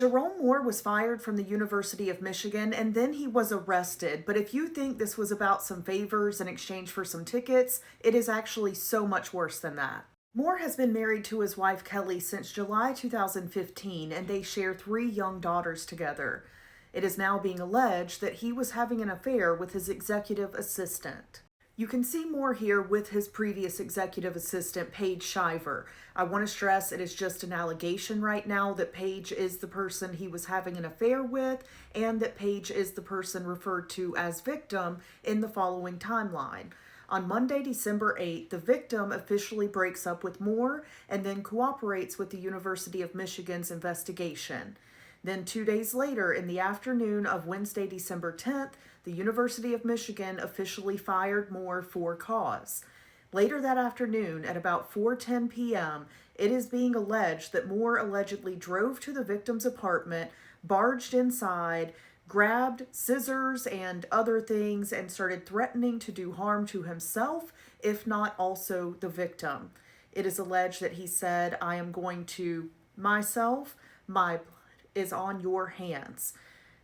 Jerome Moore was fired from the University of Michigan and then he was arrested. But if you think this was about some favors in exchange for some tickets, it is actually so much worse than that. Moore has been married to his wife Kelly since July 2015 and they share three young daughters together. It is now being alleged that he was having an affair with his executive assistant. You can see more here with his previous executive assistant, Paige Shiver. I want to stress it is just an allegation right now that Paige is the person he was having an affair with and that Paige is the person referred to as victim in the following timeline. On Monday, December 8th, the victim officially breaks up with Moore and then cooperates with the University of Michigan's investigation. Then 2 days later, in the afternoon of Wednesday, December 10th, the University of Michigan officially fired Moore for cause. Later that afternoon, at about 4:10 p.m., it is being alleged that Moore allegedly drove to the victim's apartment, barged inside, grabbed scissors and other things, and started threatening to do harm to himself, if not also the victim. It is alleged that he said, "I am going to myself, my blood is on your hands."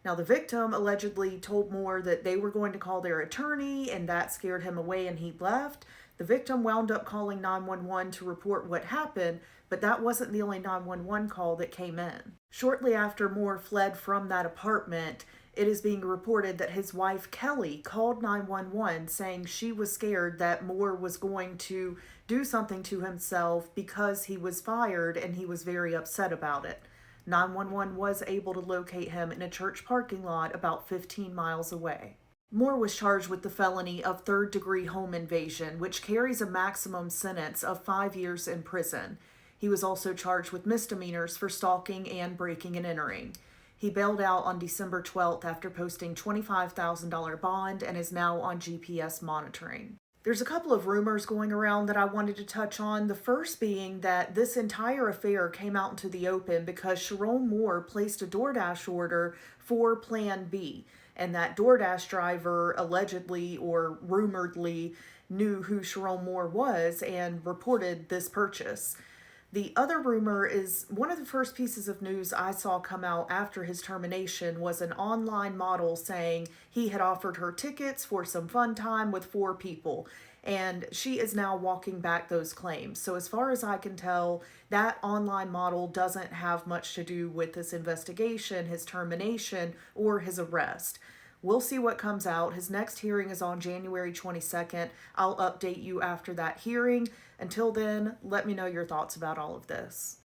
Now, the victim allegedly told Moore that they were going to call their attorney, and that scared him away and he left. The victim wound up calling 911 to report what happened, but that wasn't the only 911 call that came in. Shortly after Moore fled from that apartment, it is being reported that his wife Kelly called 911 saying she was scared that Moore was going to do something to himself because he was fired and he was very upset about it. 911 was able to locate him in a church parking lot about 15 miles away. Moore was charged with the felony of third-degree home invasion, which carries a maximum sentence of 5 years in prison. He was also charged with misdemeanors for stalking and breaking and entering. He bailed out on December 12th after posting $25,000 bond and is now on GPS monitoring. There's a couple of rumors going around that I wanted to touch on. The first being that this entire affair came out into the open because Sherrone Moore placed a DoorDash order for Plan B, and that DoorDash driver allegedly or rumoredly knew who Sherrone Moore was and reported this purchase. The other rumor is one of the first pieces of news I saw come out after his termination was an online model saying he had offered her tickets for some fun time with 4 people, and she is now walking back those claims. So as far as I can tell, that online model doesn't have much to do with this investigation, his termination, or his arrest. We'll see what comes out. His next hearing is on January 22nd. I'll update you after that hearing. Until then, let me know your thoughts about all of this.